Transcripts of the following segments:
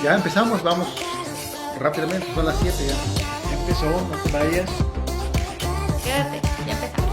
Ya empezamos, vamos rápidamente, son las 7 ya. Ya empezó, no te vayas. Quédate, ya empezamos.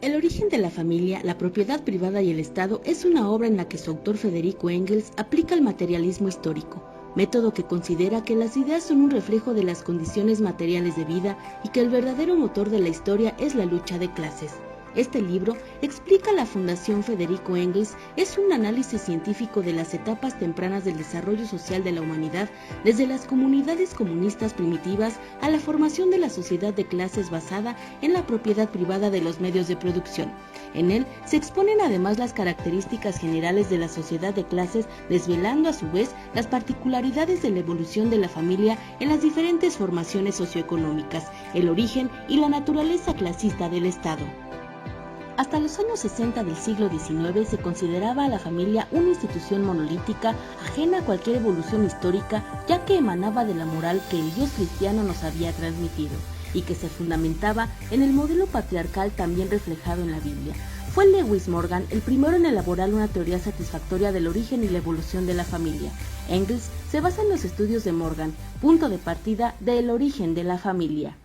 El origen de la familia, la propiedad privada y el Estado es una obra en la que su autor Federico Engels aplica el materialismo histórico, método que considera que las ideas son un reflejo de las condiciones materiales de vida y que el verdadero motor de la historia es la lucha de clases. Este libro explica la Fundación Federico Engels, es un análisis científico de las etapas tempranas del desarrollo social de la humanidad, desde las comunidades comunistas primitivas a la formación de la sociedad de clases basada en la propiedad privada de los medios de producción. En él se exponen además las características generales de la sociedad de clases, desvelando a su vez las particularidades de la evolución de la familia en las diferentes formaciones socioeconómicas, el origen y la naturaleza clasista del Estado. Hasta los años 60 del siglo XIX se consideraba a la familia una institución monolítica, ajena a cualquier evolución histórica, ya que emanaba de la moral que el Dios cristiano nos había transmitido, y que se fundamentaba en el modelo patriarcal también reflejado en la Biblia. Fue Lewis Morgan el primero en elaborar una teoría satisfactoria del origen y la evolución de la familia. Engels se basa en los estudios de Morgan, punto de partida del origen de la familia.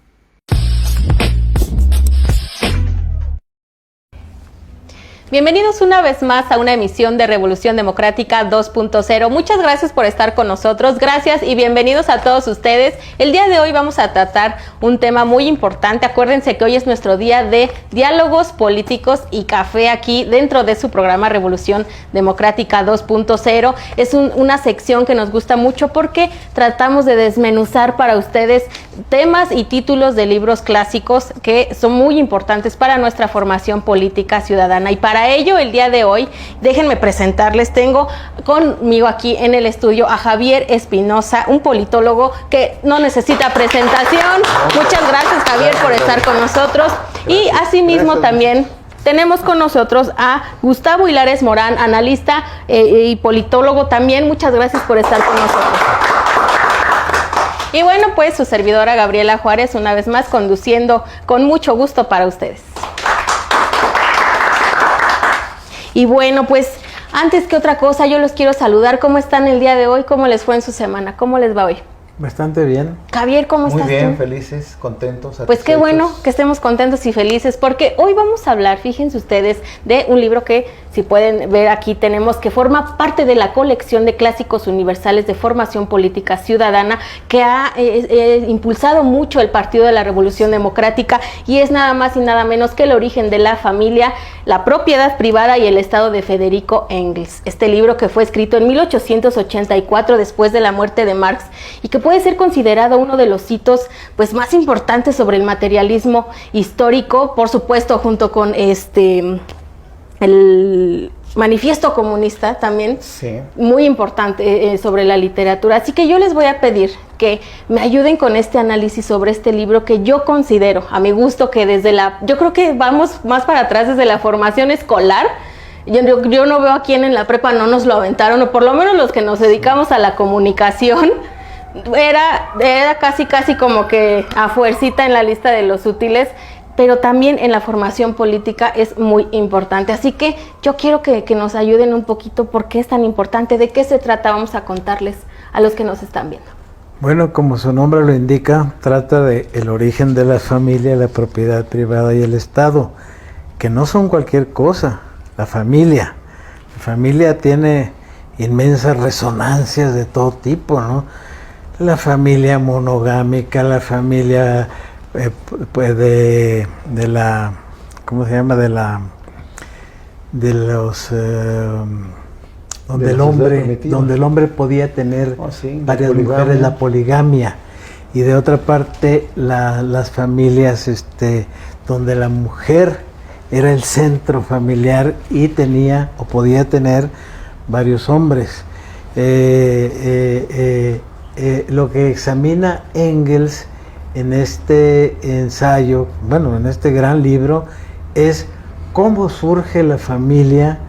Bienvenidos una vez más a una emisión de Revolución Democrática 2.0. Muchas gracias por estar con nosotros, gracias y bienvenidos a todos ustedes. El día de hoy vamos a tratar un tema muy importante. Acuérdense que hoy es nuestro día de diálogos políticos y café aquí dentro de su programa Revolución Democrática 2.0. Es una sección que nos gusta mucho porque tratamos de desmenuzar para ustedes temas y títulos de libros clásicos que son muy importantes para nuestra formación política ciudadana. Y para ello, el día de hoy, déjenme presentarles, tengo conmigo aquí en el estudio a Javier Espinosa, un politólogo que no necesita presentación. Muchas gracias, Javier, por estar con nosotros. Y asimismo también tenemos con nosotros a Gustavo Hilares Morán, analista y politólogo también. Muchas gracias por estar con nosotros. Y bueno, pues su servidora Gabriela Juárez, una vez más conduciendo con mucho gusto para ustedes. Y bueno, pues antes que otra cosa, yo los quiero saludar. ¿Cómo están el día de hoy? ¿Cómo les fue en su semana? ¿Cómo les va hoy? Bastante bien. Javier, ¿cómo estás? Muy bien, tú? felices, contentos. Pues qué bueno que estemos contentos y felices, porque hoy vamos a hablar, fíjense ustedes, de un libro que, si pueden ver aquí, tenemos, que forma parte de la colección de clásicos universales de formación política ciudadana, que ha impulsado mucho el Partido de la Revolución Democrática, y es nada más y nada menos que El origen de la familia, la propiedad privada y el Estado, de Federico Engels. Este libro, que fue escrito en 1884, después de la muerte de Marx, y que puede ser considerado uno de los hitos pues más importantes sobre el materialismo histórico, por supuesto junto con el Manifiesto Comunista también, sí, muy importante sobre la literatura. Así que yo les voy a pedir que me ayuden con este análisis sobre este libro, que yo considero, a mi gusto, que yo creo que vamos más para atrás, desde la formación escolar. Yo no veo a quién en la prepa no nos lo aventaron, o por lo menos los que nos dedicamos a la comunicación. Era casi como que a fuercita en la lista de los útiles, pero también en la formación política es muy importante. Así que yo quiero que nos ayuden un poquito, por qué es tan importante, de qué se trata. Vamos a contarles a los que nos están viendo. Bueno, como su nombre lo indica, trata de el origen de la familia, la propiedad privada y el Estado, que no son cualquier cosa. La familia tiene inmensas resonancias de todo tipo, ¿no? La familia monogámica, la familia pues de la, ¿cómo se llama? Donde el hombre podía tener varias mujeres, la poligamia, y de otra parte las familias donde la mujer era el centro familiar y tenía o podía tener varios hombres. Lo que examina Engels en este ensayo, en este gran libro, es cómo surge la familia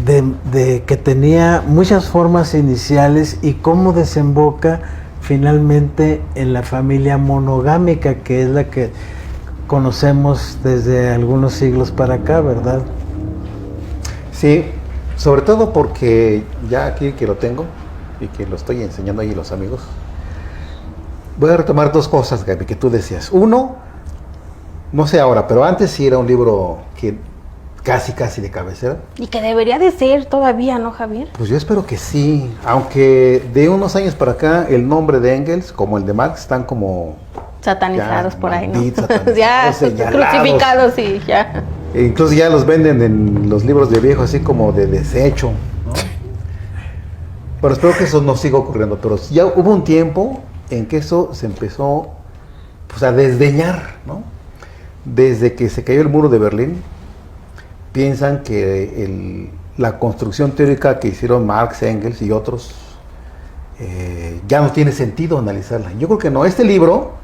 de que tenía muchas formas iniciales y cómo desemboca finalmente en la familia monogámica, que es la que conocemos desde algunos siglos para acá, ¿verdad? Sí, sobre todo porque ya aquí que lo tengo y que lo estoy enseñando ahí a los amigos, voy a retomar dos cosas, Gaby, que tú decías. Uno, no sé ahora, pero antes sí era un libro que casi de cabecera. Y que debería de ser todavía, ¿no, Javier? Pues yo espero que sí, aunque de unos años para acá el nombre de Engels, como el de Marx, están como satanizados ya, por ahí, ¿no? satanizados, Ya señalados. crucificados y ya. E incluso ya los venden en los libros de viejo así como de desecho, ¿no? Pero espero que eso no siga ocurriendo. Pero ya hubo un tiempo en que eso se empezó, pues, a desdeñar, ¿no? Desde que se cayó el muro de Berlín, piensan que la construcción teórica que hicieron Marx, Engels y otros ya no tiene sentido analizarla. Yo creo que no. Este libro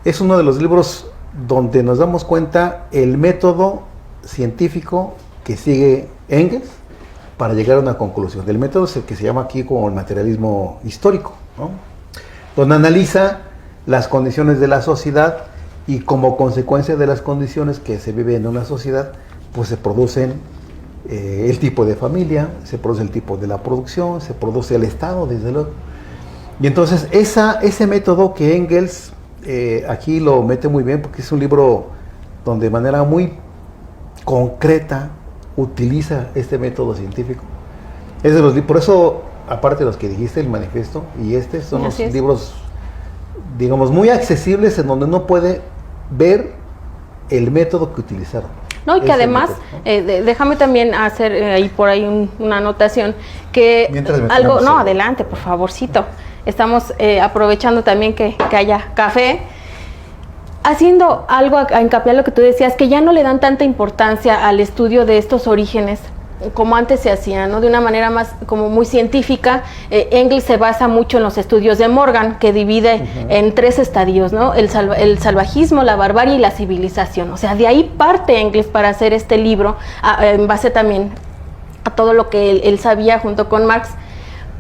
es uno de los libros donde nos damos cuenta el método científico que sigue Engels para llegar a una conclusión. El método es el que se llama aquí como el materialismo histórico, ¿no? Donde analiza las condiciones de la sociedad y como consecuencia de las condiciones que se viven en una sociedad, pues se producen el tipo de familia, se produce el tipo de la producción, se produce el Estado, desde luego. Y entonces ese método que Engels aquí lo mete muy bien, porque es un libro donde de manera muy concreta utiliza este método científico. Es de los, por eso, aparte de los que dijiste, el manifiesto y son los libros, digamos, muy accesibles en donde uno puede ver el método que utilizaron. No, y que además, método, ¿no? Déjame también hacer ahí por ahí una anotación, que algo, no, adelante, por favorcito. Estamos aprovechando también que haya café, haciendo algo a hincapié a lo que tú decías, que ya no le dan tanta importancia al estudio de estos orígenes como antes se hacía, ¿no? De una manera más como muy científica. Engels se basa mucho en los estudios de Morgan, que divide en 3 estadios, ¿no? El salvajismo, la barbarie y la civilización. O sea, de ahí parte Engels para hacer este libro, en base también a todo lo que él sabía junto con Marx,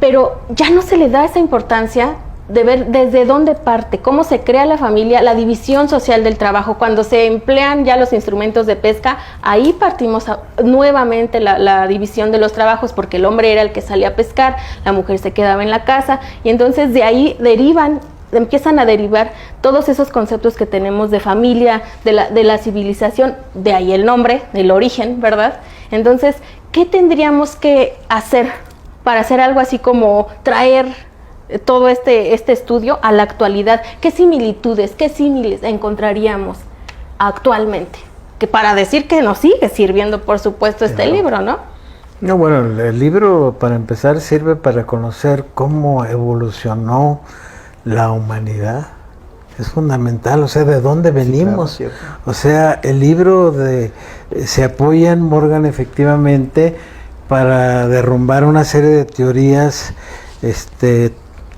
pero ya no se le da esa importancia de ver desde dónde parte, cómo se crea la familia, la división social del trabajo. Cuando se emplean ya los instrumentos de pesca, ahí partimos nuevamente la división de los trabajos, porque el hombre era el que salía a pescar, la mujer se quedaba en la casa, y entonces de ahí empiezan a derivar todos esos conceptos que tenemos de familia, de la civilización, de ahí el nombre, del origen, ¿verdad? Entonces, ¿qué tendríamos que hacer para hacer algo así como traer todo este estudio a la actualidad? ¿Qué similitudes, qué símiles encontraríamos actualmente? Que para decir que nos sigue sirviendo, por supuesto, este libro, ¿no? No, bueno, el libro, para empezar, sirve para conocer cómo evolucionó la humanidad. Es fundamental, o sea, de dónde venimos. Sí, claro, o sea, el libro se apoya en Morgan, efectivamente, para derrumbar una serie de teorías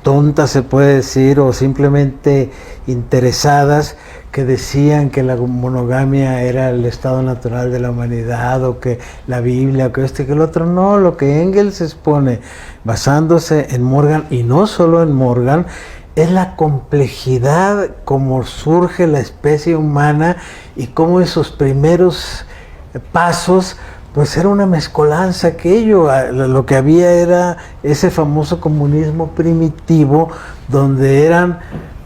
tontas, se puede decir, o simplemente interesadas, que decían que la monogamia era el estado natural de la humanidad, o que la Biblia, o que que el otro. No, lo que Engels expone, basándose en Morgan, y no solo en Morgan, es la complejidad como surge la especie humana y cómo esos primeros pasos, pues era una mezcolanza aquello. Lo que había era ese famoso comunismo primitivo, donde eran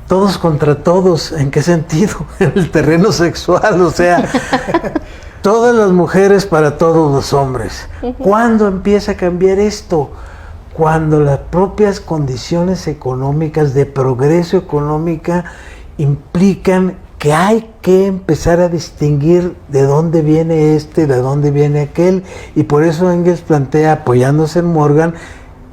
todos contra todos. ¿En qué sentido? En el terreno sexual, o sea, todas las mujeres para todos los hombres. ¿Cuándo empieza a cambiar esto? Cuando las propias condiciones económicas, de progreso económica, implican que hay que empezar a distinguir de dónde viene de dónde viene aquel, y por eso Engels plantea, apoyándose en Morgan,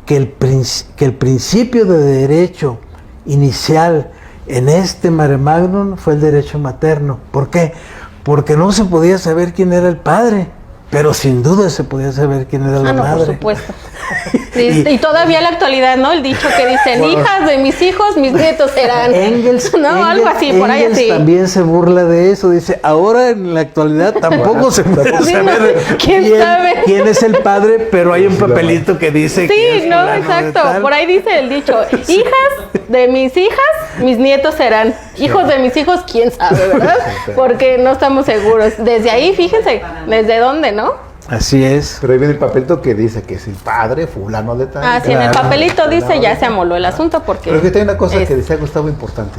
que el principio de derecho inicial en este mare magnum fue el derecho materno. ¿Por qué? Porque no se podía saber quién era el padre. pero sin duda se podía saber quién era la no, madre. por supuesto. Y todavía en la actualidad, ¿no? El dicho que dicen, hijas de mis hijos, mis nietos serán. Engels, Algo así, por ahí Engels así. también se burla de eso, dice, ahora en la actualidad tampoco se puede Sí, no, saber ¿quién sabe? quién es el padre, pero hay un papelito que dice que es Sí, no, fulano de exacto. tal. Por ahí dice el dicho, hijas de mis hijas, mis nietos serán. Hijos de mis hijos, quién sabe, ¿verdad? Porque no estamos seguros. Desde ahí, fíjense, ¿desde dónde, no? Así es. Pero ahí viene el papelito que dice que es el padre fulano de tal. Ah, sí, en el Claro. papelito dice, ya se amoló el asunto porque... Pero fíjate, hay una cosa es- que decía Gustavo importante.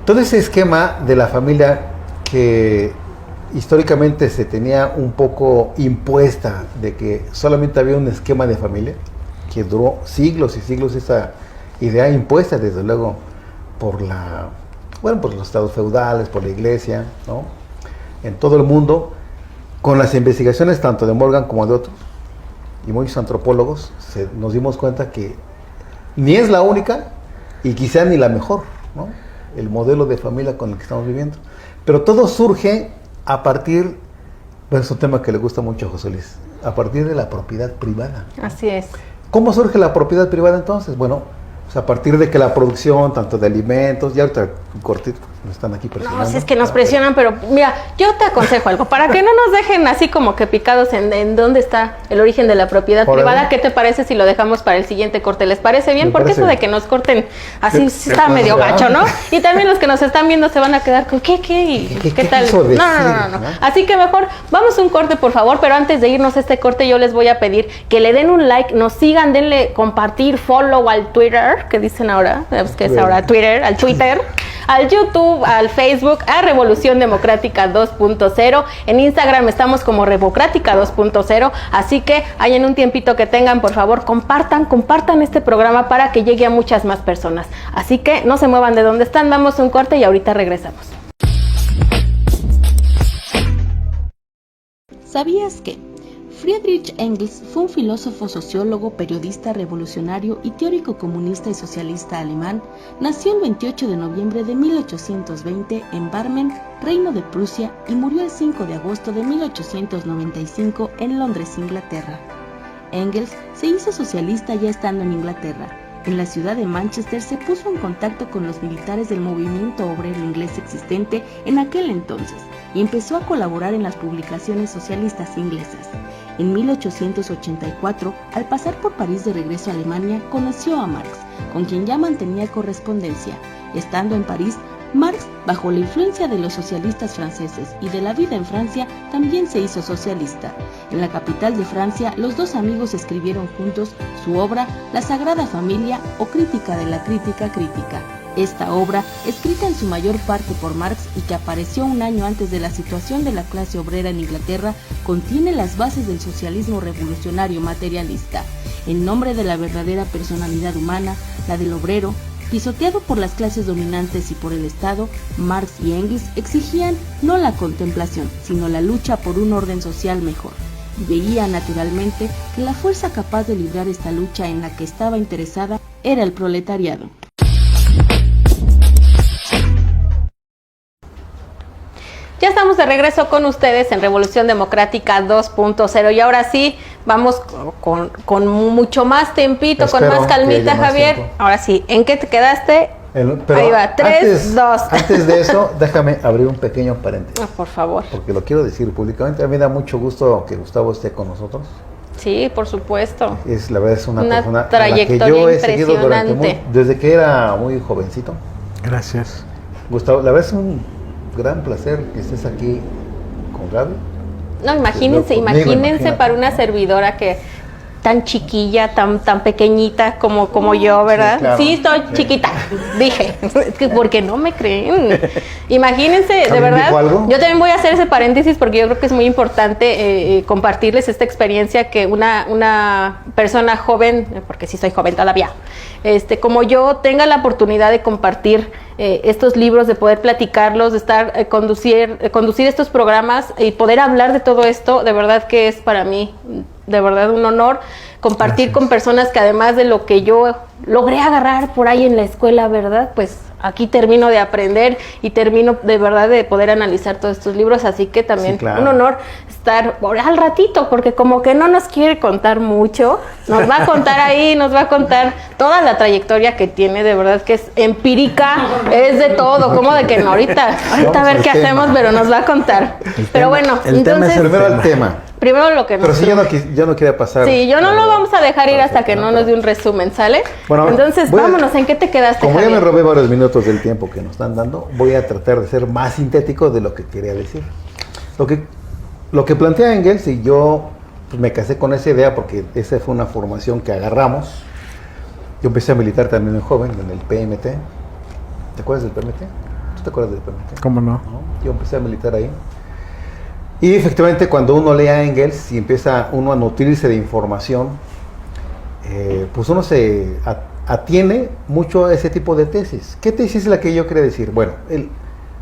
Todo ese esquema de la familia que históricamente se tenía un poco impuesta de que solamente había un esquema de familia, que duró siglos y siglos, esa idea impuesta desde luego por por los estados feudales, por la iglesia, ¿no? En todo el mundo, con las investigaciones tanto de Morgan como de otros, y muchos antropólogos, nos dimos cuenta que ni es la única y quizá ni la mejor, ¿no? El modelo de familia con el que estamos viviendo. Pero todo surge a partir, bueno, es un tema que le gusta mucho a José Luis, a partir de la propiedad privada. Así es. ¿Cómo surge la propiedad privada entonces? Bueno, pues a partir de que la producción, tanto de alimentos, ya ahorita un cortito, nos están aquí presionando. No, si es que nos presionan, pero mira, yo te aconsejo algo, para que no nos dejen así como que picados en dónde está el origen de la propiedad Órale. privada, ¿qué te parece si lo dejamos para el siguiente corte? ¿Les parece bien? Me Porque parece eso de bien. que nos corten así sí ¿Qué está pasa? medio gacho, ¿no? Y también los que nos están viendo se van a quedar con ¿qué? ¿Y ¿Qué tal? quiso decir, No. no? Así que mejor vamos a un corte, por favor, pero antes de irnos a este corte yo les voy a pedir que le den un like, nos sigan, denle compartir, follow al Twitter, que dicen ahora, ¿sabes qué es ahora? Twitter, al Twitter, al YouTube, al Facebook, a Revolución Democrática 2.0. En Instagram estamos como Revocrática 2.0. Así que hay en un tiempito que tengan, por favor, compartan este programa para que llegue a muchas más personas. Así que no se muevan de donde están, damos un corte y ahorita regresamos. ¿Sabías que Friedrich Engels fue un filósofo, sociólogo, periodista, revolucionario y teórico comunista y socialista alemán? Nació el 28 de noviembre de 1820 en Barmen, Reino de Prusia, y murió el 5 de agosto de 1895 en Londres, Inglaterra. Engels se hizo socialista ya estando en Inglaterra. En la ciudad de Manchester se puso en contacto con los militares del movimiento obrero inglés existente en aquel entonces y empezó a colaborar en las publicaciones socialistas inglesas. En 1884, al pasar por París de regreso a Alemania, conoció a Marx, con quien ya mantenía correspondencia. Estando en París, Marx, bajo la influencia de los socialistas franceses y de la vida en Francia, también se hizo socialista. En la capital de Francia, los dos amigos escribieron juntos su obra La Sagrada Familia o Crítica de la Crítica Crítica. Esta obra, escrita en su mayor parte por Marx y que apareció un año antes de la situación de la clase obrera en Inglaterra, contiene las bases del socialismo revolucionario materialista. En nombre de la verdadera personalidad humana, la del obrero, pisoteado por las clases dominantes y por el Estado, Marx y Engels exigían no la contemplación, sino la lucha por un orden social mejor. Y veía naturalmente que la fuerza capaz de librar esta lucha en la que estaba interesada era el proletariado. Ya estamos de regreso con ustedes en Revolución Democrática 2.0 y ahora sí, vamos con mucho más tempito, con Espero más que calmita, haya más Javier. tiempo. Ahora sí, ¿en qué te quedaste? Pero Ahí va, 3, 2. Antes de eso, déjame abrir un pequeño paréntesis, Por favor. porque lo quiero decir públicamente. A mí me da mucho gusto que Gustavo esté con nosotros. Sí, por supuesto. La verdad es una persona a la que trayectoria yo he seguido impresionante. desde que era muy jovencito. Gracias. Gustavo, la verdad es un gran placer que estés aquí con Gaby. No, imagínense, Conmigo, imagínense imagínate. para una servidora que tan chiquilla, tan pequeñita como yo, ¿verdad? claro. Sí, estoy Sí. chiquita, dije, es que porque no me creen. Imagínense, de ¿También verdad, dijo algo? yo también voy a hacer ese paréntesis porque yo creo que es muy importante compartirles esta experiencia que una persona joven, porque sí soy joven todavía, como yo, tenga la oportunidad de compartir estos libros, de poder platicarlos, de estar conducir estos programas y poder hablar de todo esto, de verdad que es para mí de verdad un honor compartir Gracias. con personas que además de lo que yo logré agarrar por ahí en la escuela, ¿verdad? Pues aquí termino de aprender y termino de verdad de poder analizar todos estos libros, así que también Sí, claro. un honor estar al ratito, porque como que no nos quiere contar mucho, nos va a contar ahí, nos va a contar toda la trayectoria que tiene, de verdad que es empírica, es de todo, como de que no, ahorita a ver qué hacemos, pero nos va a contar. Pero bueno, el tema es entonces, Primero el tema. primero lo que Pero nos... sí, yo no quería pasar. Sí, yo no lo vamos a dejar ir hasta que no nos dé un resumen, ¿sale? Bueno, entonces, vámonos, ¿en qué te quedaste, Como ya me Javier? robé varios minutos del tiempo que nos están dando, voy a tratar de ser más sintético de lo que quería decir. Lo que plantea Engels, y yo pues, me casé con esa idea porque esa fue una formación que agarramos. Yo empecé a militar también muy joven en el PMT. ¿Te acuerdas del PMT? ¿Tú te acuerdas del PMT? ¿Cómo no? ¿No? Yo empecé a militar ahí. Y efectivamente cuando uno lee a Engels y empieza uno a nutrirse de información, pues uno se atiene mucho a ese tipo de tesis. ¿Qué tesis es la que yo quería decir? Bueno,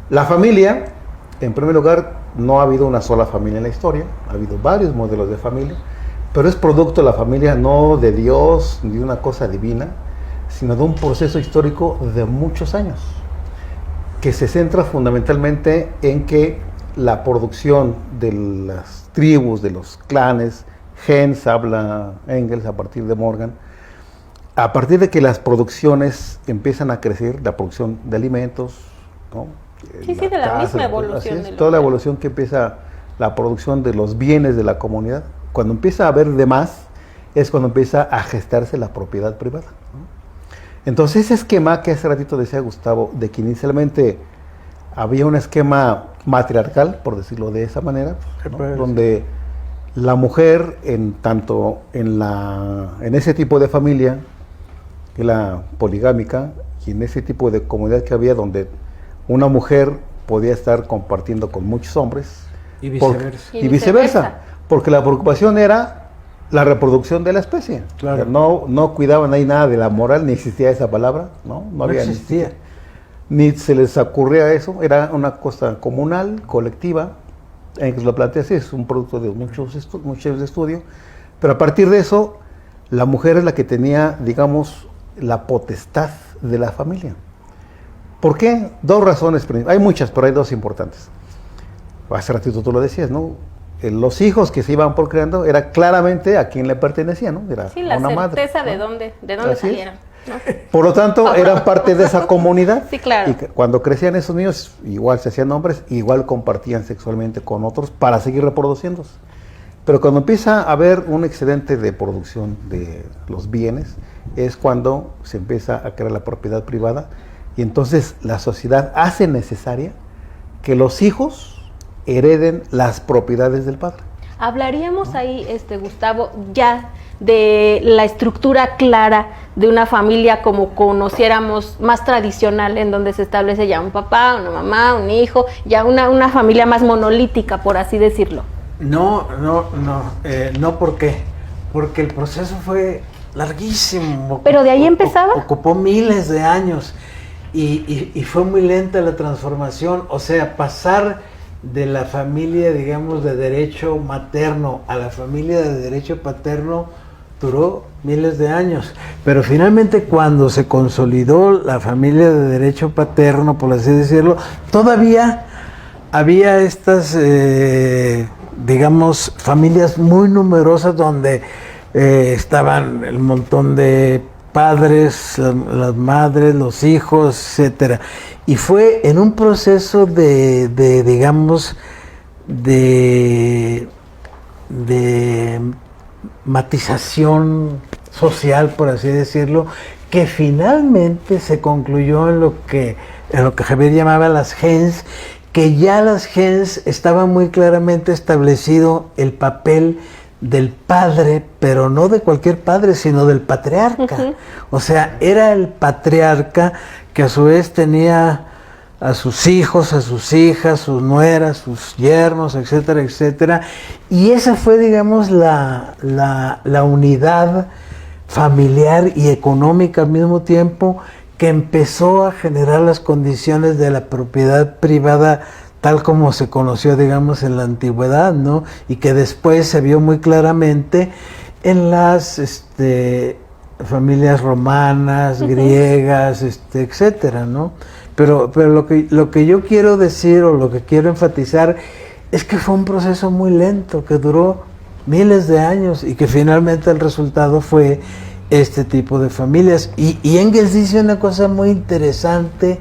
la familia, en primer lugar, no ha habido una sola familia en la historia, ha habido varios modelos de familia, pero es producto de la familia no de Dios, ni de una cosa divina, sino de un proceso histórico de muchos años, que se centra fundamentalmente en que la producción de las tribus, de los clanes, gens, habla Engels a partir de Morgan, a partir de que las producciones empiezan a crecer, la producción de alimentos, ¿no? Sí, de la misma evolución. Así es, del toda la hombre. evolución que empieza la producción de los bienes de la comunidad. Cuando empieza a haber de más, es cuando empieza a gestarse la propiedad privada, ¿no? Entonces ese esquema que hace ratito decía Gustavo, de que inicialmente había un esquema matriarcal, por decirlo de esa manera, ¿no? Donde la mujer, tanto en ese tipo de familia, que la poligámica, y en ese tipo de comunidad que había donde una mujer podía estar compartiendo con muchos hombres, Y viceversa. y viceversa, porque la preocupación era la reproducción de la especie. Claro. O sea, no cuidaban ahí nada de la moral, ni existía esa palabra, no había existía. ni se les ocurría eso, era una cosa comunal, colectiva. Engels lo plantea así, es un producto de muchos años de estudio, pero a partir de eso, la mujer es la que tenía, digamos, la potestad de la familia. ¿Por qué? Dos razones, hay muchas, pero hay dos importantes. Hace ratito tú lo decías, ¿no? Los hijos que se iban procreando era claramente a quien le pertenecía, ¿no? Era Sí, la una madre, certeza ¿no? de dónde Así es. salieron, ¿no? Por lo tanto, eran parte de esa comunidad. Sí, claro. Y cuando crecían esos niños, igual se hacían hombres, igual compartían sexualmente con otros para seguir reproduciéndose. Pero cuando empieza a haber un excedente de producción de los bienes, es cuando se empieza a crear la propiedad privada, y entonces la sociedad hace necesaria que los hijos hereden las propiedades del padre. Hablaríamos ahí, Gustavo, ya de la estructura clara de una familia como conociéramos más tradicional, en donde se establece ya un papá, una mamá, un hijo, ya una familia más monolítica, por así decirlo. No, ¿por qué? Porque el proceso fue larguísimo. ¿Pero de ahí empezaba? Ocupó miles de años y fue muy lenta la transformación, o sea, pasar de la familia, digamos, de derecho materno a la familia de derecho paterno duró miles de años, pero finalmente cuando se consolidó la familia de derecho paterno, por así decirlo, todavía había estas, digamos, familias muy numerosas donde estaban el montón de padres, las madres, los hijos, etcétera. Y fue en un proceso digamos, de matización social, por así decirlo, que finalmente se concluyó en lo que Javier llamaba las gens, que ya las gens estaba muy claramente establecido el papel del padre, pero no de cualquier padre, sino del patriarca. Uh-huh. O sea, era el patriarca que a su vez tenía a sus hijos, a sus hijas, sus nueras, sus yernos, etcétera, etcétera. Y esa fue, digamos, la unidad familiar y económica al mismo tiempo que empezó a generar las condiciones de la propiedad privada tal como se conoció, digamos, en la antigüedad, ¿no? Y que después se vio muy claramente en las familias romanas, griegas, etcétera, ¿no? Pero lo que yo quiero decir o lo que quiero enfatizar es que fue un proceso muy lento, que duró miles de años y que finalmente el resultado fue este tipo de familias. Y Engels dice una cosa muy interesante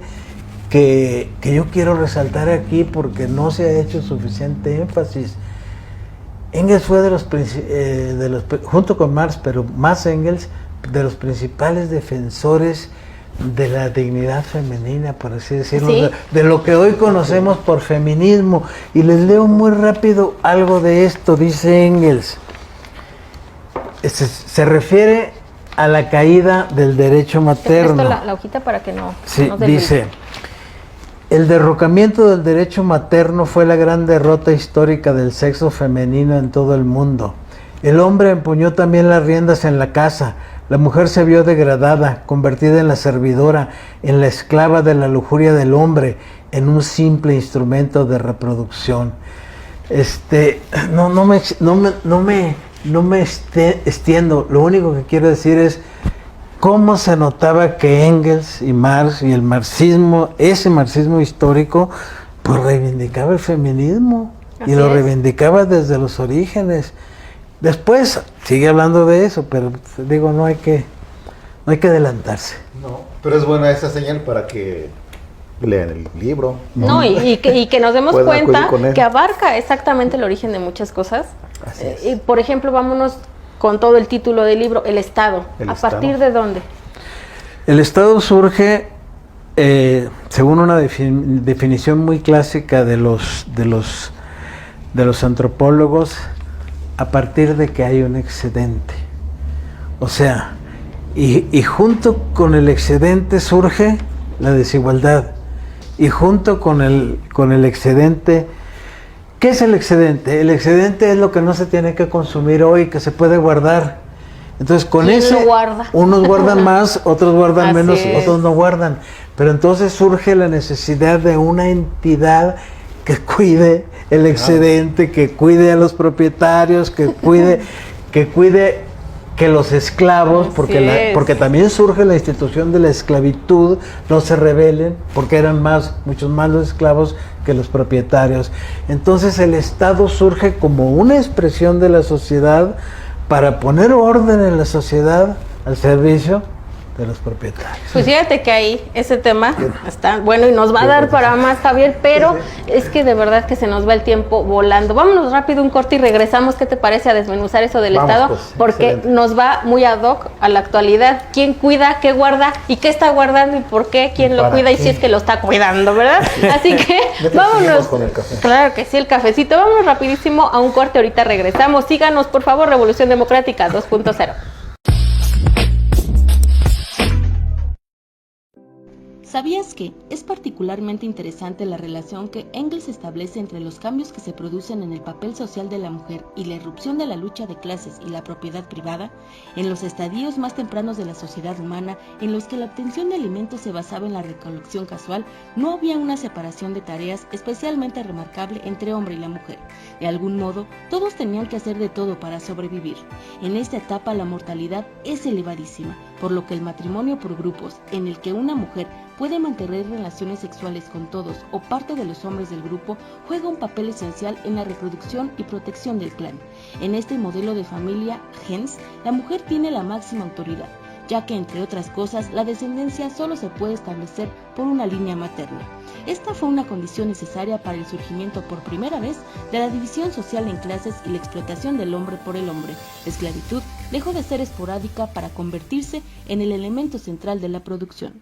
que yo quiero resaltar aquí porque no se ha hecho suficiente énfasis. Engels fue junto con Marx, pero más Engels, de los principales defensores de la dignidad femenina, por así decirlo, ¿Sí? de lo que hoy conocemos por feminismo. Y les leo muy rápido algo de esto, dice Engels. Se refiere a la caída del derecho materno. Te presto la hojita para que no... Sí, no se dice: el derrocamiento del derecho materno fue la gran derrota histórica del sexo femenino en todo el mundo. El hombre empuñó también las riendas en la casa. La mujer se vio degradada, convertida en la servidora, en la esclava de la lujuria del hombre, en un simple instrumento de reproducción. No me extiendo. Lo único que quiero decir es cómo se notaba que Engels y Marx y el marxismo, ese marxismo histórico, pues reivindicaba el feminismo. Así y lo es. reivindicaba desde los orígenes. Después sigue hablando de eso, pero digo, no hay que adelantarse. No, pero es buena esa señal para que lean el libro. No, y que nos demos Pueden cuenta acudir con él. que abarca exactamente el origen de muchas cosas. Así es. Y por ejemplo, vámonos con todo el título del libro, el Estado. El ¿A Estado. partir de dónde? El Estado surge, según una definición muy clásica de los antropólogos, a partir de que hay un excedente. O sea, y junto con el excedente surge la desigualdad. Y junto con el excedente, ¿qué es el excedente? El excedente es lo que no se tiene que consumir hoy, que se puede guardar. Entonces con ¿Quién ese, lo guarda? unos guardan más, otros guardan Así menos, es. otros no guardan. Pero entonces surge la necesidad de una entidad que cuide el excedente, que cuide a los propietarios, que cuide que los esclavos, Así es. porque también surge la institución de la esclavitud, no se rebelen, porque eran muchos más los esclavos que los propietarios. Entonces el Estado surge como una expresión de la sociedad para poner orden en la sociedad al servicio de los propietarios. Pues fíjate que ahí ese tema está bueno y nos va a dar para más, Javier, pero es que de verdad que se nos va el tiempo volando. Vámonos rápido un corte y regresamos. ¿Qué te parece a desmenuzar eso del Vamos, Estado? pues, Porque excelente. nos va muy ad hoc a la actualidad. ¿Quién cuida, qué guarda y qué está guardando y por qué? ¿Quién lo ¿Para cuida y qué? si es que lo está cuidando, verdad? Así que Mientras vámonos. seguimos con el café. Claro que sí, el cafecito. Vámonos rapidísimo a un corte, ahorita regresamos. Síganos, por favor, Revolución Democrática 2.0. ¿Sabías que es particularmente interesante la relación que Engels establece entre los cambios que se producen en el papel social de la mujer y la irrupción de la lucha de clases y la propiedad privada? En los estadios más tempranos de la sociedad humana, en los que la obtención de alimentos se basaba en la recolección casual, no había una separación de tareas especialmente remarcable entre hombre y la mujer. De algún modo, todos tenían que hacer de todo para sobrevivir. En esta etapa la mortalidad es elevadísima, por lo que el matrimonio por grupos, en el que una mujer puede mantener relaciones sexuales con todos o parte de los hombres del grupo, juega un papel esencial en la reproducción y protección del clan. En este modelo de familia gens, la mujer tiene la máxima autoridad, ya que entre otras cosas la descendencia solo se puede establecer por una línea materna. Esta fue una condición necesaria para el surgimiento por primera vez de la división social en clases y la explotación del hombre por el hombre. La esclavitud dejó de ser esporádica para convertirse en el elemento central de la producción.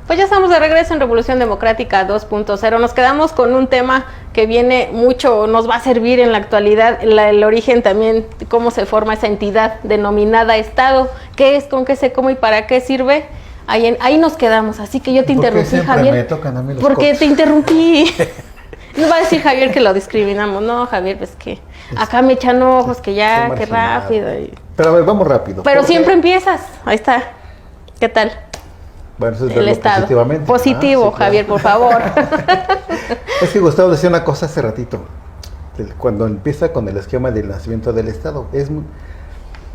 Pues ya estamos de regreso en Revolución Democrática 2.0. Nos quedamos con un tema que viene mucho, nos va a servir en la actualidad, el origen también, cómo se forma esa entidad denominada Estado, qué es, con qué se come y para qué sirve. Ahí nos quedamos, así que yo te ¿Por qué interrumpí, siempre Javier. me tocan a mí los Porque cortes? te interrumpí. No va a decir Javier que lo discriminamos. No, Javier, pues que acá me echan ojos, que ya, Qué que marginado. rápido. Pero a ver, vamos rápido. Pero porque- siempre empiezas. Ahí está. ¿Qué tal? Bueno, eso es El verlo Estado. positivamente. Positivo, Ah, sí, claro. Javier, por favor. Es que Gustavo decía una cosa hace ratito. cuando empieza con el esquema del nacimiento del Estado.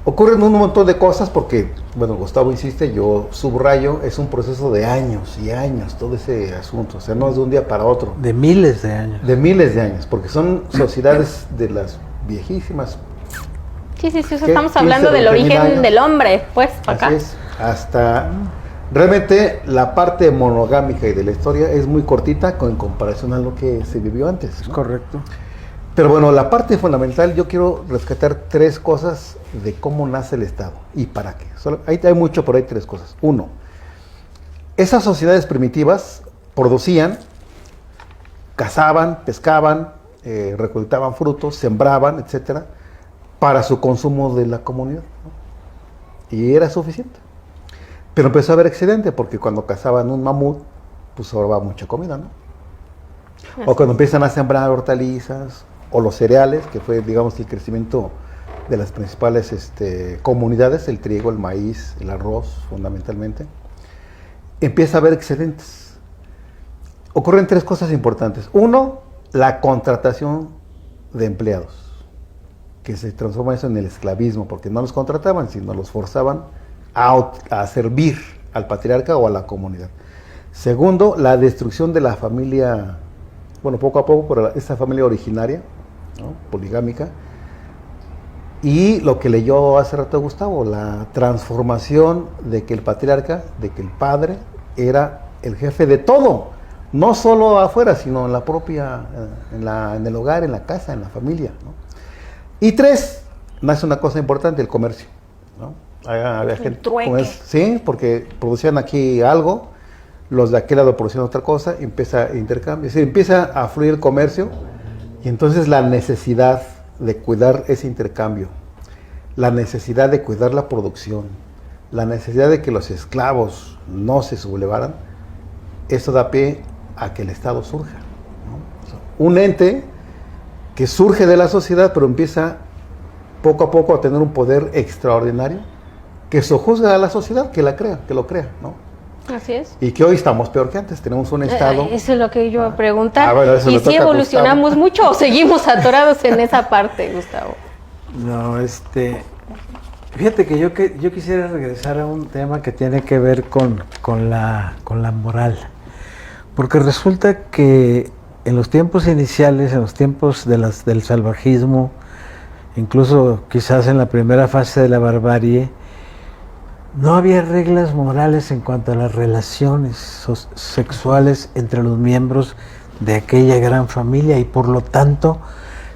Ocurren un montón de cosas porque, bueno, Gustavo insiste, yo subrayo, es un proceso de años y años, todo ese asunto, o sea, no es de un día para otro. De miles de años. De miles de años, porque son sociedades de las viejísimas. Sí, o sea, ¿Qué? estamos hablando 15, del 20.000 origen años. del hombre, pues, para acá. Así es, hasta realmente la parte monogámica y de la historia es muy cortita en comparación a lo que se vivió antes, Es ¿no? correcto. Pero bueno, la parte fundamental, yo quiero rescatar 3 cosas de cómo nace el Estado y para qué. Hay mucho, pero hay 3 cosas. 1, esas sociedades primitivas producían, cazaban, pescaban, recolectaban frutos, sembraban, etcétera, para su consumo de la comunidad, ¿no? Y era suficiente. Pero empezó a haber excedente, porque cuando cazaban un mamut, pues sobraba mucha comida, ¿no? O cuando empiezan a sembrar hortalizas, o los cereales, que fue, digamos, el crecimiento de las principales comunidades, el trigo, el maíz, el arroz, fundamentalmente, empieza a haber excedentes. Ocurren 3 cosas importantes. 1, la contratación de empleados, que se transforma eso en el esclavismo, porque no los contrataban, sino los forzaban a servir al patriarca o a la comunidad. Segundo, la destrucción de la familia, bueno, poco a poco, por esa familia originaria, ¿no? Poligámica, y lo que leyó hace rato Gustavo, la transformación de que el patriarca, de que el padre era el jefe de todo, no solo afuera, sino en la propia, en el hogar, en la casa, en la familia, ¿no? Y 3, nace una cosa importante, el comercio, ¿no? Había gente, sí, porque producían aquí algo, los de aquel lado producían otra cosa, empieza intercambio, empieza a fluir el comercio, y entonces la necesidad de cuidar ese intercambio, la necesidad de cuidar la producción, la necesidad de que los esclavos no se sublevaran, eso da pie a que el Estado surja, ¿no? O sea, un ente que surge de la sociedad, pero empieza poco a poco a tener un poder extraordinario, que sojuzga a la sociedad, que lo crea, ¿no? Así es. Y que hoy estamos peor que antes, tenemos un Estado... Eso es lo que yo iba a preguntar. Bueno, eso ¿Y le si toca a evolucionamos Gustavo. mucho o seguimos atorados en esa parte, Gustavo? No, fíjate que yo quisiera regresar a un tema que tiene que ver con la moral. Porque resulta que en los tiempos iniciales, en los tiempos del salvajismo, incluso quizás en la primera fase de la barbarie, no había reglas morales en cuanto a las relaciones sexuales entre los miembros de aquella gran familia, y por lo tanto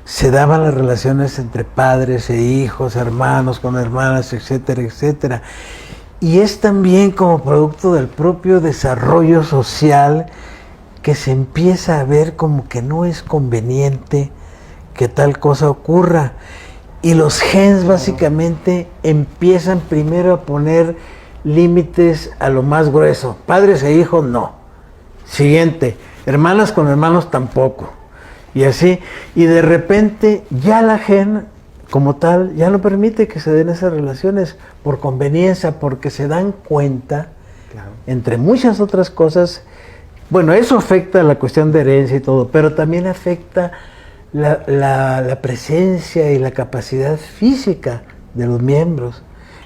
se daban las relaciones entre padres e hijos, hermanos con hermanas, etcétera, etcétera. Y es también como producto del propio desarrollo social que se empieza a ver como que no es conveniente que tal cosa ocurra. Y los gens básicamente empiezan primero a poner límites a lo más grueso. Padres e hijos no. Siguiente, hermanas con hermanos tampoco. Y así, y de repente ya la gen como tal ya no permite que se den esas relaciones por conveniencia, porque se dan cuenta, claro, entre muchas otras cosas. Bueno, eso afecta a la cuestión de herencia y todo, pero también afecta la presencia y la capacidad física de los miembros.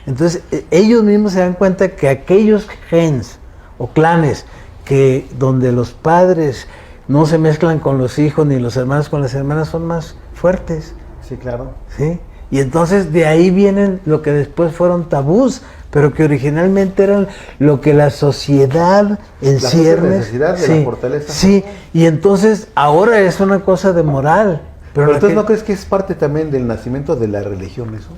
Entonces, ellos mismos se dan cuenta que aquellos gens o clanes donde los padres no se mezclan con los hijos ni los hermanos con las hermanas son más fuertes. Sí, claro. ¿Sí? Y entonces de ahí vienen lo que después fueron tabús, pero que originalmente eran lo que la sociedad en ciernes. La necesidad de sí, la fortaleza. Sí, y entonces ahora es una cosa de moral. Pero entonces, ¿no crees que es parte también del nacimiento de la religión eso?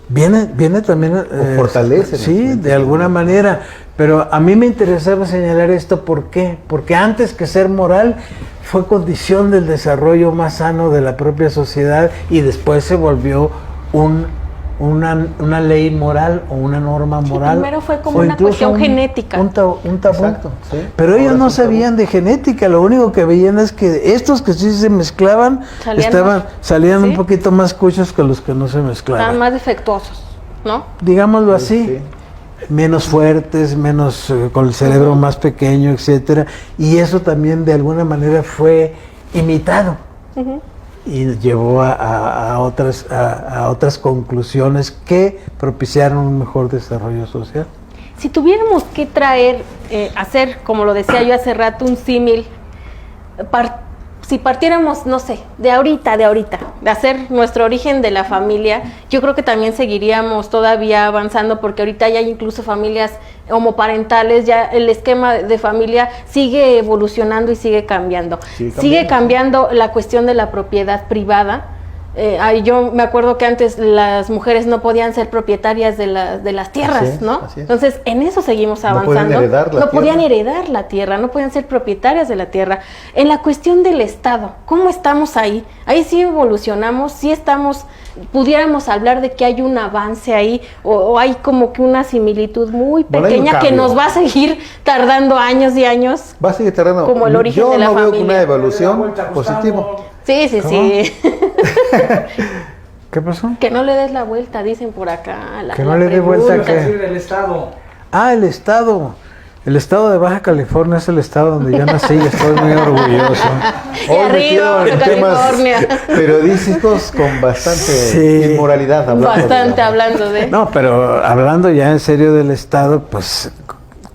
Viene también... O fortalece. Sí, de alguna manera. Pero a mí me interesaba señalar esto, ¿por qué? Porque antes que ser moral, fue condición del desarrollo más sano de la propia sociedad, y después se volvió una ley moral o una norma moral. Primero fue como una cuestión genética. Un tabú. Exacto, sí. Pero ellos no sabían de genética, lo único que veían es que estos que sí se mezclaban salían ¿sí? un poquito más cuchos que los que no se mezclaban. Estaban más defectuosos, ¿no? Digámoslo así. Sí. Menos fuertes, menos con el cerebro más pequeño, etcétera, y eso también de alguna manera fue imitado. y llevó a otras conclusiones que propiciaron un mejor desarrollo social. Si tuviéramos que hacer, como lo decía yo hace rato, un símil, si partiéramos, no sé, de ahorita, de hacer nuestro origen de la familia, yo creo que también seguiríamos todavía avanzando, porque ahorita ya hay incluso familias homoparentales, ya el esquema de familia sigue evolucionando y sigue cambiando. Sigue cambiando la cuestión de la propiedad privada. Yo me acuerdo que antes las mujeres no podían ser propietarias de las tierras, así es, ¿no? así es. Entonces, en eso seguimos avanzando. No podían heredar la tierra, no podían ser propietarias de la tierra. En la cuestión del Estado, ¿cómo estamos ahí? Ahí sí evolucionamos, sí pudiéramos hablar de que hay un avance ahí, o hay como que una similitud muy pequeña que nos va a seguir tardando años y años. Va a seguir tardando. Como el origen de la familia. Yo no veo una evolución positiva. Sí. ¿Qué pasó? Que no le des la vuelta, dicen por acá. Que no le dé vuelta, ¿qué? El Estado. El Estado. El Estado de Baja California es el estado donde yo nací y estoy muy orgulloso. Y arriba, en California. temas periodísticos con bastante inmoralidad. Hablando de... No, pero hablando ya en serio del Estado, pues,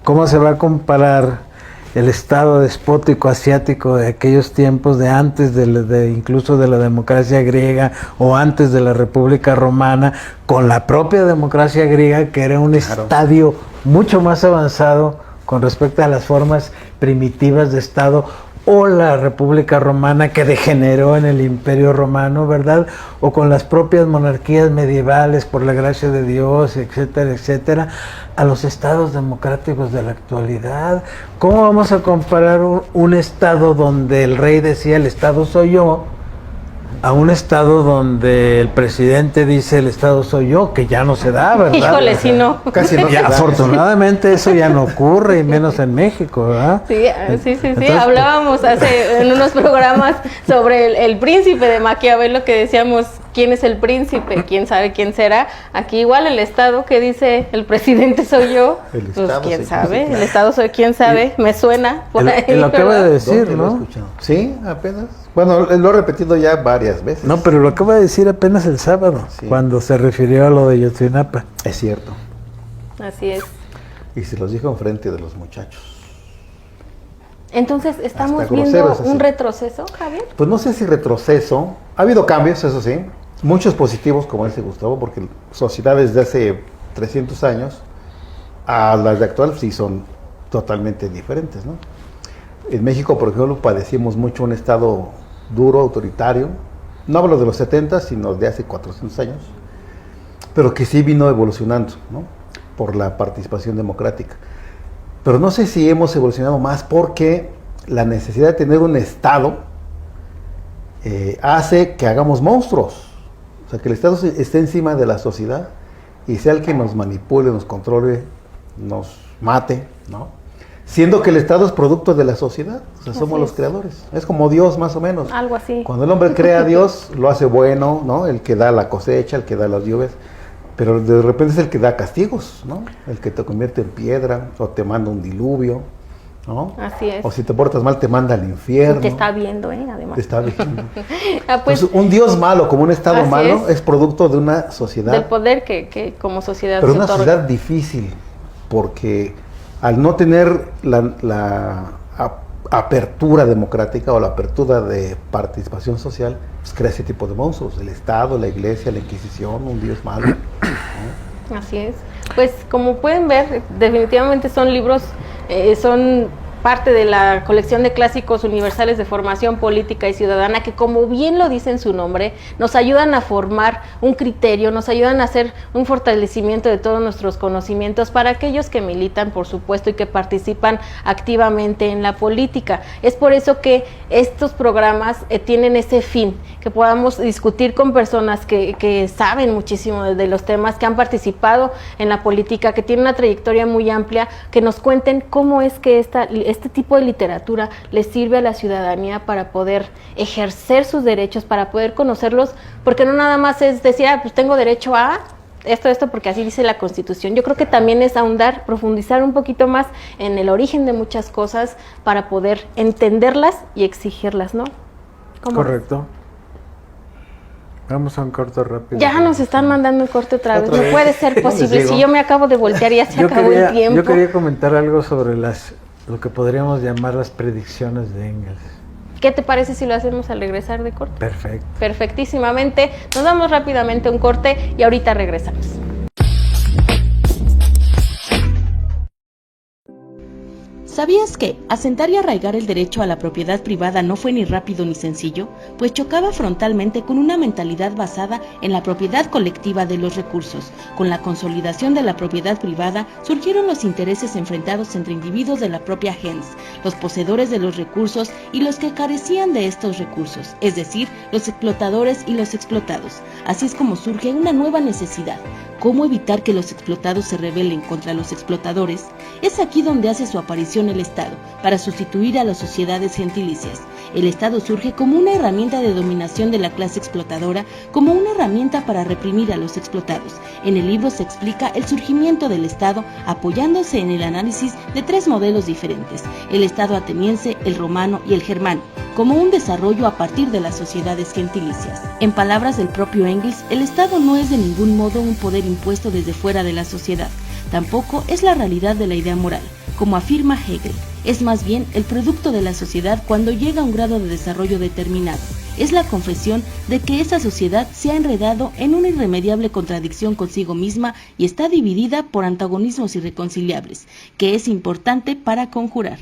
¿cómo se va a comparar el Estado despótico asiático de aquellos tiempos, de antes incluso de la democracia griega o antes de la República Romana, con la propia democracia griega, que era un estadio mucho más avanzado con respecto a las formas primitivas de Estado, o la República Romana, que degeneró en el Imperio Romano, ¿verdad? O con las propias monarquías medievales, por la gracia de Dios, etcétera, etcétera, a los estados democráticos de la actualidad? ¿Cómo vamos a comparar un estado donde el rey decía el Estado soy yo, a un estado donde el presidente dice el Estado soy yo, que ya no se da, ¿verdad? Híjole, si no. Casi no se da. Afortunadamente eso ya no ocurre, y menos en México, ¿verdad? Sí. Entonces, hablábamos en unos programas sobre el príncipe de Maquiavelo, que decíamos, ¿quién es el príncipe? ¿Quién sabe quién será? Aquí igual el Estado que dice el presidente soy yo, pues quién sabe, el Estado soy quién sabe, me suena por ahí. Lo acaba de decir, ¿no? Sí, apenas. Bueno, lo he repetido ya varias veces. No, pero lo acaba de decir apenas el sábado, cuando se refirió a lo de Yotzinapa. Es cierto. Así es. Y se los dijo enfrente de los muchachos. Entonces, ¿estamos viendo un retroceso, Javier? Pues no sé si retroceso. Ha habido cambios, eso sí. Muchos positivos, como dice Gustavo, porque sociedades de hace 300 años a las de actual sí son totalmente diferentes, ¿no? En México, por ejemplo, padecimos mucho un estado duro, autoritario. No hablo de los 70, sino de hace 400 años. Pero que sí vino evolucionando, ¿no? Por la participación democrática. Pero no sé si hemos evolucionado más porque la necesidad de tener un Estado hace que hagamos monstruos. O sea, que el Estado esté encima de la sociedad y sea el que nos manipule, nos controle, nos mate, ¿no? Siendo que el Estado es producto de la sociedad, o sea, somos los creadores. Es como Dios, más o menos. Algo así. Cuando el hombre crea a Dios, lo hace bueno, ¿no? El que da la cosecha, el que da las lluvias. Pero de repente es el que da castigos, ¿no? El que te convierte en piedra, o te manda un diluvio, ¿no? Así es. O si te portas mal, te manda al infierno. Y te está viendo, además. Te está viendo. Pues, entonces, un Dios malo, como un Estado malo, es producto de una sociedad. Del poder que como sociedad pero se una otorga. sociedad difícil, porque al no tener la apertura democrática o la apertura de participación social, pues crea ese tipo de monstruos. El Estado, la Iglesia, la Inquisición, un Dios malo, ¿no? Así es. Pues como pueden ver, definitivamente son libros, son parte de la colección de clásicos universales de formación política y ciudadana, que como bien lo dice en su nombre, nos ayudan a formar un criterio, nos ayudan a hacer un fortalecimiento de todos nuestros conocimientos para aquellos que militan, por supuesto, y que participan activamente en la política. Es por eso que estos programas tienen ese fin, que podamos discutir con personas que saben muchísimo de los temas, que han participado en la política, que tienen una trayectoria muy amplia, que nos cuenten cómo es que este tipo de literatura les sirve a la ciudadanía para poder ejercer sus derechos, para poder conocerlos, porque no nada más es decir, pues tengo derecho a esto, porque así dice la Constitución. Yo creo que también es ahondar, profundizar un poquito más en el origen de muchas cosas para poder entenderlas y exigirlas, ¿no? Correcto. Vamos a un corto rápido. Ya nos están mandando un corte otra vez. Otra No vez. puede ser Les posible. digo. Si yo me acabo de voltear, ya se acabó el tiempo. Yo quería comentar algo sobre lo que podríamos llamar las predicciones de Engels. ¿Qué te parece si lo hacemos al regresar de corte? Perfecto. Perfectísimamente. Nos damos rápidamente un corte y ahorita regresamos. ¿Sabías que asentar y arraigar el derecho a la propiedad privada no fue ni rápido ni sencillo? Pues chocaba frontalmente con una mentalidad basada en la propiedad colectiva de los recursos. Con la consolidación de la propiedad privada surgieron los intereses enfrentados entre individuos de la propia gens, los poseedores de los recursos y los que carecían de estos recursos, es decir, los explotadores y los explotados. Así es como surge una nueva necesidad: ¿cómo evitar que los explotados se rebelen contra los explotadores? Es aquí donde hace su aparición el Estado, para sustituir a las sociedades gentilicias. El Estado surge como una herramienta de dominación de la clase explotadora, como una herramienta para reprimir a los explotados. En el libro se explica el surgimiento del Estado apoyándose en el análisis de 3 modelos diferentes: el Estado ateniense, el romano y el germano, como un desarrollo a partir de las sociedades gentilicias. En palabras del propio Engels, el Estado no es de ningún modo un poder impuesto desde fuera de la sociedad, tampoco es la realidad de la idea moral, como afirma Hegel. Es más bien el producto de la sociedad cuando llega a un grado de desarrollo determinado. Es la confesión de que esa sociedad se ha enredado en una irremediable contradicción consigo misma y está dividida por antagonismos irreconciliables, que es importante para conjurar.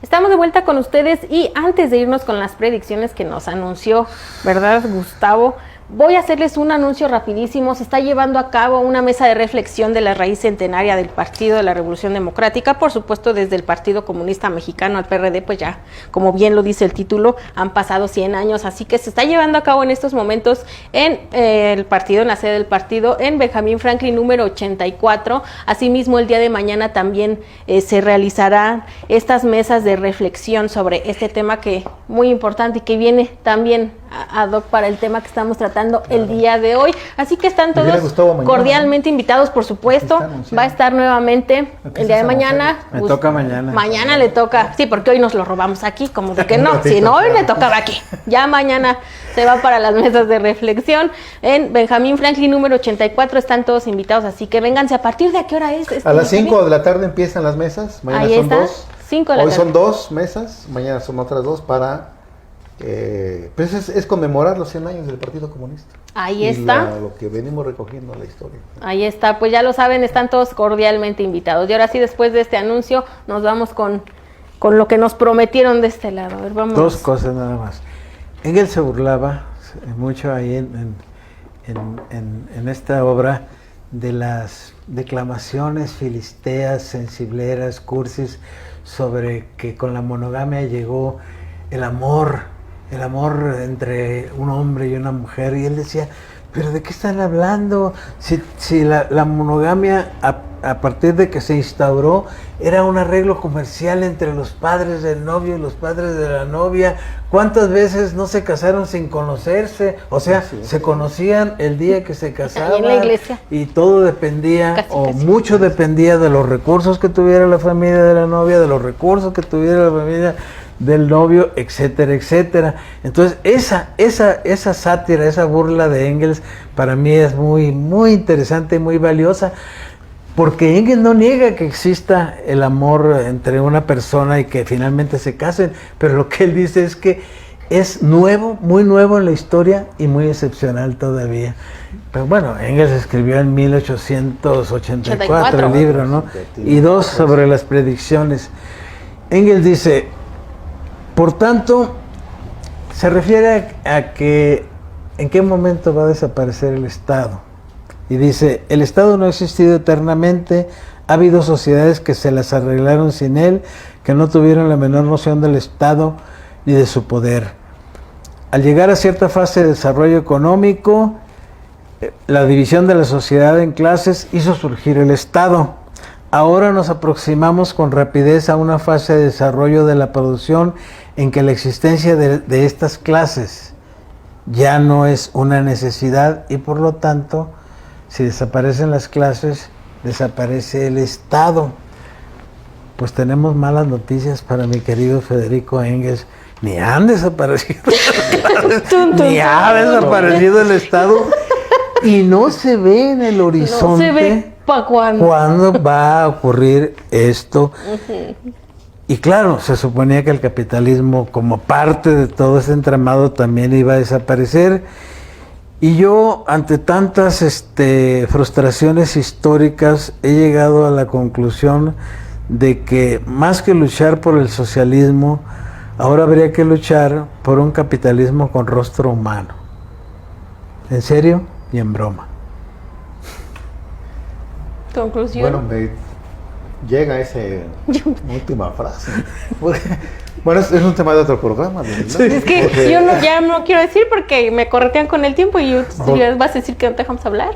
Estamos de vuelta con ustedes y antes de irnos con las predicciones que nos anunció, ¿verdad, Gustavo? Voy a hacerles un anuncio rapidísimo. Se está llevando a cabo una mesa de reflexión de la raíz centenaria del Partido de la Revolución Democrática, por supuesto desde el Partido Comunista Mexicano al PRD, pues ya, como bien lo dice el título, han pasado 100 años, así que se está llevando a cabo en estos momentos en el partido, en la sede del partido, en Benjamín Franklin número 84. Asimismo, el día de mañana también se realizarán estas mesas de reflexión sobre este tema que muy importante y que viene también ad hoc para el tema que estamos tratando el día de hoy. Así que están todos cordialmente invitados, por supuesto. Va a estar nuevamente el día de mañana. Me toca mañana. Mañana le toca, sí, porque hoy nos lo robamos aquí, como de que no, si no, hoy le tocaba aquí. Ya mañana se va para las mesas de reflexión en Benjamín Franklin número 84. Están todos invitados, así que vénganse. ¿A partir de a qué hora es? A las 5 de la tarde empiezan las mesas. Mañana Ahí son está, 2. 5 de la Hoy tarde. son 2 mesas, mañana son otras 2 para... pues es conmemorar los 100 años del Partido Comunista. Ahí y está. Lo que venimos recogiendo en la historia. Ahí está, pues ya lo saben, están todos cordialmente invitados. Y ahora sí, después de este anuncio, nos vamos con lo que nos prometieron de este lado. A ver, vamos. 2 cosas nada más. Engels se burlaba mucho ahí en esta obra de las declamaciones filisteas, sensibleras, cursis, sobre que con la monogamia llegó el amor entre un hombre y una mujer, y él decía, pero ¿de qué están hablando? Si la monogamia a partir de que se instauró era un arreglo comercial entre los padres del novio y los padres de la novia. ¿Cuántas veces no se casaron sin conocerse? O sea, se conocían el día que se casaban. Ahí en la iglesia. Y todo dependía, Casi. mucho dependía de los recursos que tuviera la familia de la novia, de los recursos que tuviera la familia del novio, etcétera, etcétera. Entonces, esa sátira, esa burla de Engels, para mí es muy, muy interesante y muy valiosa, porque Engels no niega que exista el amor entre una persona y que finalmente se casen, pero lo que él dice es que es nuevo, muy nuevo en la historia y muy excepcional todavía. Pero bueno, Engels escribió en 1884 el libro, ¿no? Y 2 sobre las predicciones. Engels dice, por tanto, se refiere a que en qué momento va a desaparecer el Estado. Y dice, el Estado no ha existido eternamente, ha habido sociedades que se las arreglaron sin él, que no tuvieron la menor noción del Estado ni de su poder. Al llegar a cierta fase de desarrollo económico, la división de la sociedad en clases hizo surgir el Estado. Ahora nos aproximamos con rapidez a una fase de desarrollo de la producción en que la existencia de estas clases ya no es una necesidad y por lo tanto, si desaparecen las clases, desaparece el Estado. pues tenemos malas noticias para mi querido Federico Engels. Ni han desaparecido, ni ha desaparecido el Estado y no se ve en el horizonte. No se ve para cuándo va a ocurrir esto. Y claro, se suponía que el capitalismo, como parte de todo ese entramado, también iba a desaparecer. Y yo, ante tantas frustraciones históricas, he llegado a la conclusión de que más que luchar por el socialismo, ahora habría que luchar por un capitalismo con rostro humano. En serio y en broma. Conclusión. Bueno, me llega esa última frase. Bueno, es un tema de otro programa. Sí. Es que yo ya no quiero decir porque me corretean con el tiempo y ya vas a decir que no te dejamos hablar.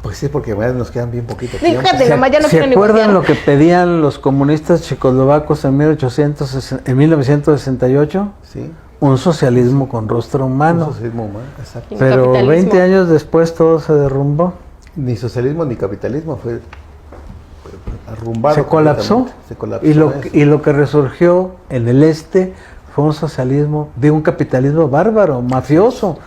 Pues sí, porque nos quedan bien poquito tiempo. Fíjate, nomás ya no ¿Se quiero acuerdan negociar. lo que pedían los comunistas checoslovacos en 1968? Sí. Un socialismo con rostro humano. Un socialismo humano, exacto. Un Pero capitalismo. 20 años después todo se derrumbó. Ni socialismo ni capitalismo fue arrumbado. Se colapsó. completamente. Se colapsó eso. Y lo que resurgió en el este fue un socialismo, un capitalismo bárbaro, mafioso,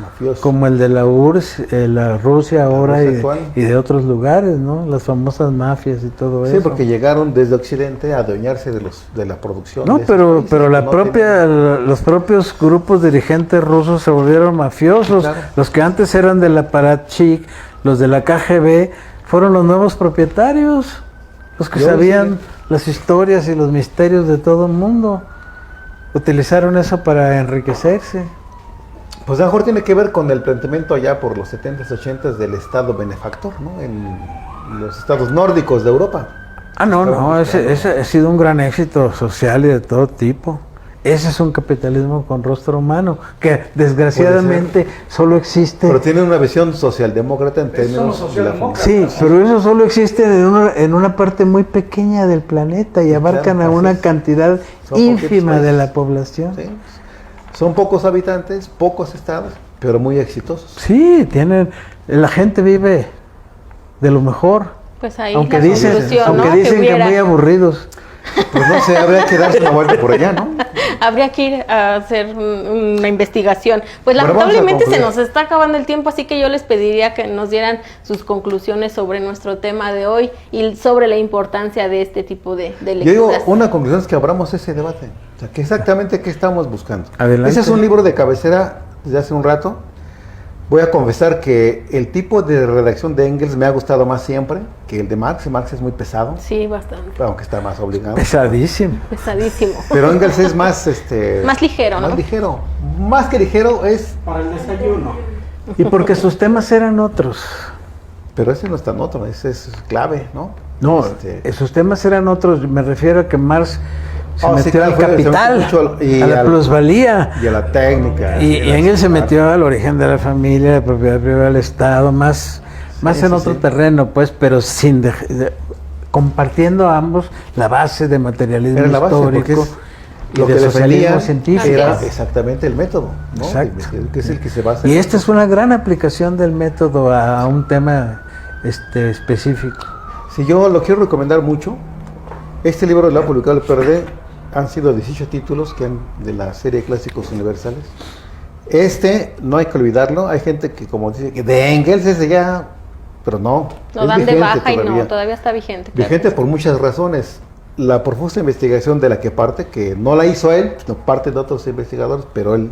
como el de la URSS, la Rusia ahora Rusia actual. y de otros lugares, ¿no? Las famosas mafias y todo eso. Sí, porque llegaron desde Occidente a adueñarse de la producción. No, de esos países pero que no tenían. los propios grupos dirigentes rusos se volvieron mafiosos. Claro. Los que antes eran del aparatchik, los de la KGB, fueron los nuevos propietarios, los que sabían las historias y los misterios de todo el mundo. Utilizaron eso para enriquecerse. Pues a lo mejor tiene que ver con el planteamiento allá por los 70s, 80s del Estado benefactor, ¿no? En los estados nórdicos de Europa. Ese ha sido un gran éxito social y de todo tipo. Ese es un capitalismo con rostro humano, que desgraciadamente solo existe... Pero tiene una visión socialdemócrata en términos de la familia. Sí, pero eso solo existe en una parte muy pequeña del planeta y abarcan a una cantidad Son ínfima poquitos de la países. población. Sí. Son pocos habitantes, pocos estados, pero muy exitosos. Sí, la gente vive de lo mejor, Pues ahí aunque la dicen, conclusión, ¿no? que hubiera. muy aburridos. Pues no sé, habría que darse una vuelta por allá, ¿no? Habría que ir a hacer una investigación. Pues Bueno, lamentablemente vamos a se concluir. nos está acabando el tiempo, así que yo les pediría que nos dieran sus conclusiones sobre nuestro tema de hoy y sobre la importancia de este tipo de Yo digo, lecturas. una conclusión es que abramos ese debate. O sea, que exactamente qué estamos buscando. Adelante. Ese es un libro de cabecera desde hace un rato. Voy a confesar que el tipo de redacción de Engels me ha gustado más siempre que el de Marx. Marx es muy pesado, Sí, bastante. aunque está más obligado. Pesadísimo. Pesadísimo. Pero Engels es más, Más ligero, más ¿no? ligero. Más que ligero es, Para el desayuno. Y porque sus temas eran otros. pero ese no es tan otro, ese es clave, ¿no? No, sus temas eran otros. Me refiero a que Marx se Oh, sí, metió claro, al se metió capital, mucho y a la al- plusvalía. Y a la técnica. Y Engels se metió al origen de la familia, la propiedad privada del Estado, más en sí, otro sí. terreno, pues, pero sin compartiendo ambos la base de materialismo Era la base, porque histórico es y lo de que socialismo defendía científico. era Así es. exactamente el método, ¿no? Exacto. Que es el que se basa. Y esta es una gran aplicación del método a un tema específico. Si yo lo quiero recomendar mucho, este libro lo ha publicado el PRD, han sido 18 títulos de la serie Clásicos Universales. No hay que olvidarlo, hay gente que como dice que de Engels es de ya, pero no. Lo es dan de vigente baja y no, todavía. todavía está vigente. claro. Vigente por muchas razones. La profusa investigación de la que parte, que no la hizo él, sino parte de otros investigadores, pero él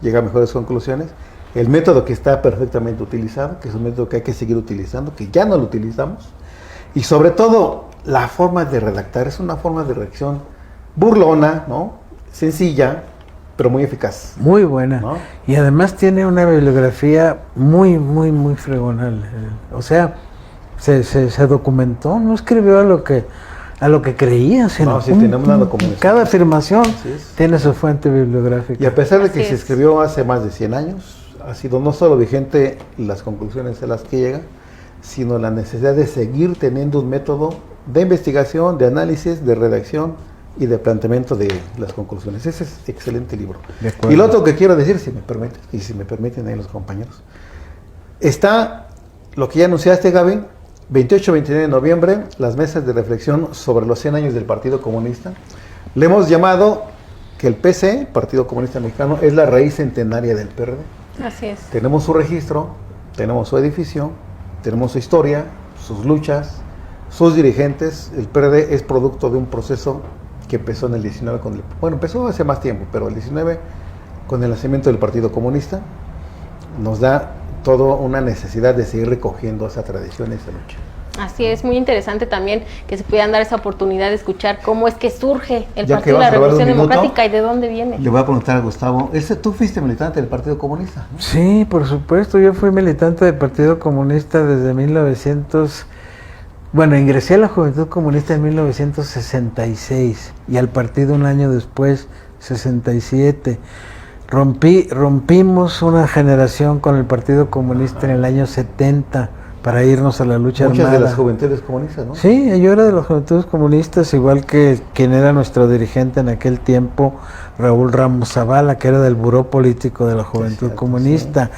llega a mejores conclusiones. El método que está perfectamente utilizado, que es un método que hay que seguir utilizando, que ya no lo utilizamos. Y sobre todo, la forma de redactar es una forma de redacción burlona, ¿no? Sencilla, pero muy eficaz. Muy buena. ¿No? Y además tiene una bibliografía muy, muy, muy fregona. O sea, se documentó, no escribió a lo que creía, sino No, sí, tenemos una documentación. cada afirmación Así es. tiene su fuente bibliográfica. Y a pesar de que Así se es. escribió hace más de 100 años, ha sido no solo vigente las conclusiones a las que llega, sino la necesidad de seguir teniendo un método de investigación, de análisis, de redacción y de planteamiento de las conclusiones. Ese es excelente libro. De acuerdo. Y lo otro que quiero decir, si me permiten, y si me permiten ahí los compañeros, está lo que ya anunciaste, Gaby, 28-29 de noviembre, las mesas de reflexión sobre los 100 años del Partido Comunista. Le hemos llamado que el PC, Partido Comunista Mexicano, es la raíz centenaria del PRD. Así es. Tenemos su registro, tenemos su edificio, tenemos su historia, sus luchas, sus dirigentes. El PRD es producto de un proceso que empezó en el 19 empezó hace más tiempo, pero el 19 con el nacimiento del Partido Comunista nos da toda una necesidad de seguir recogiendo esa tradición y esa lucha. Así es, muy interesante también que se puedan dar esa oportunidad de escuchar cómo es que surge el Ya Partido de la que vamos a Revolución grabar un minuto, Democrática y de dónde viene. Le voy a preguntar a Gustavo, ¿tú fuiste militante del Partido Comunista, ¿no? Sí, por supuesto, yo fui militante del Partido Comunista desde 1900, ingresé a la Juventud Comunista en 1966 y al partido un año después, 67. Rompimos una generación con el Partido Comunista en el año 70 para irnos a la lucha armada. Muchas de las juventudes comunistas, ¿no? Sí, yo era de las juventudes comunistas, igual que quien era nuestro dirigente en aquel tiempo, Raúl Ramos Zavala, que era del buró político de la Juventud Comunista. Sí.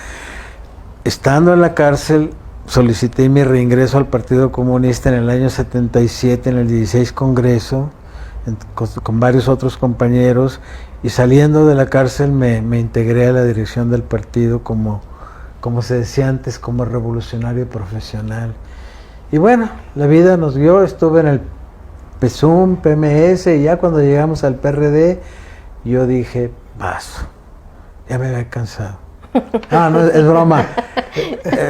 Estando en la cárcel, solicité mi reingreso al Partido Comunista en el año 77, en el 16 Congreso, con varios otros compañeros, y saliendo de la cárcel me integré a la dirección del partido como se decía antes, como revolucionario profesional. Y bueno, la vida nos guió, estuve en el PSUM, PMS, y ya cuando llegamos al PRD, yo dije, paso, ya me había cansado. No, es broma.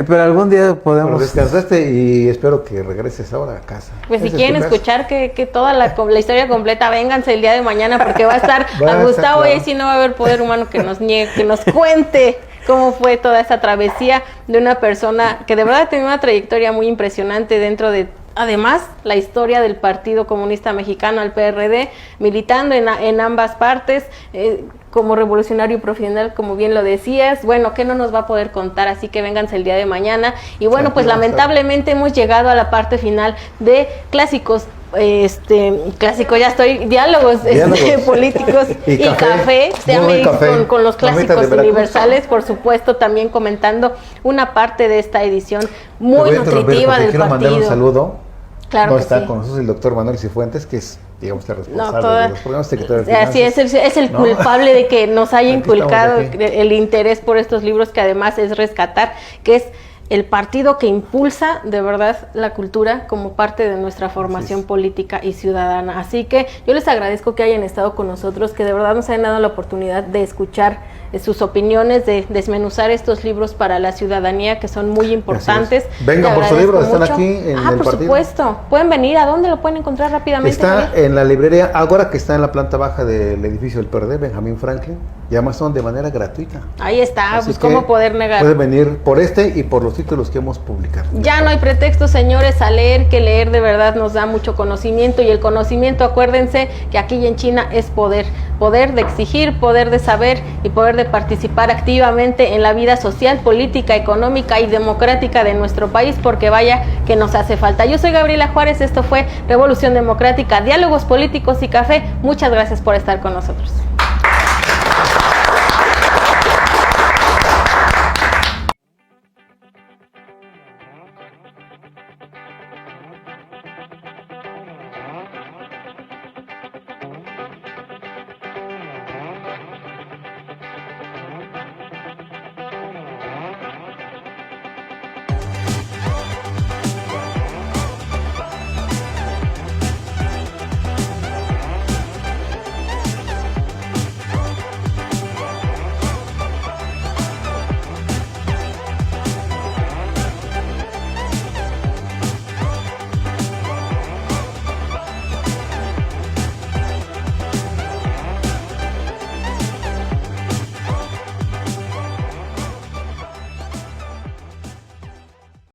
Pero algún día podemos... Pero descansaste y espero que regreses ahora a casa. Pues si quieren escuchar que toda la historia completa, vénganse el día de mañana porque va a estar a Gustavo, y ahí sí no va a haber poder humano que nos niegue, que nos cuente cómo fue toda esa travesía de una persona que de verdad tenía una trayectoria muy impresionante dentro de, además, la historia del Partido Comunista Mexicano, el PRD, militando en ambas partes, como revolucionario profesional, como bien lo decías. Bueno, que no nos va a poder contar, así que vénganse el día de mañana. Y bueno, pues lamentablemente hemos llegado a la parte final de clásicos. Diálogos. Políticos y café, con los clásicos universales, por supuesto, también comentando una parte de esta edición muy nutritiva del quiero partido. Mandar un saludo. Claro, está con nosotros el doctor Manuel Cifuentes, que es, digamos, el responsable de los programas, secretario de Así es el culpable de que nos haya inculcado el interés por estos libros, que además es rescatar, que es el partido que impulsa de verdad la cultura como parte de nuestra formación política y ciudadana. Así que yo les agradezco que hayan estado con nosotros, que de verdad nos hayan dado la oportunidad de escuchar sus opiniones, de desmenuzar estos libros para la ciudadanía, que son muy importantes. Vengan por su libro, están aquí en el por partido. Supuesto, pueden venir. ¿A dónde lo pueden encontrar rápidamente? Está Javier? en la librería Ágora, que está en la planta baja del edificio del PRD, Benjamín Franklin, y Amazon de manera gratuita. Ahí está, Así pues cómo poder negar. Pueden venir por y por los títulos que hemos publicado. Ya no hay pretexto, señores, a leer, que leer de verdad nos da mucho conocimiento, y el conocimiento, acuérdense que aquí en China es poder de exigir, poder de saber y poder de participar activamente en la vida social, política, económica y democrática de nuestro país, porque vaya que nos hace falta. Yo soy Gabriela Juárez, esto fue Revolución Democrática, Diálogos Políticos y Café. Muchas gracias por estar con nosotros.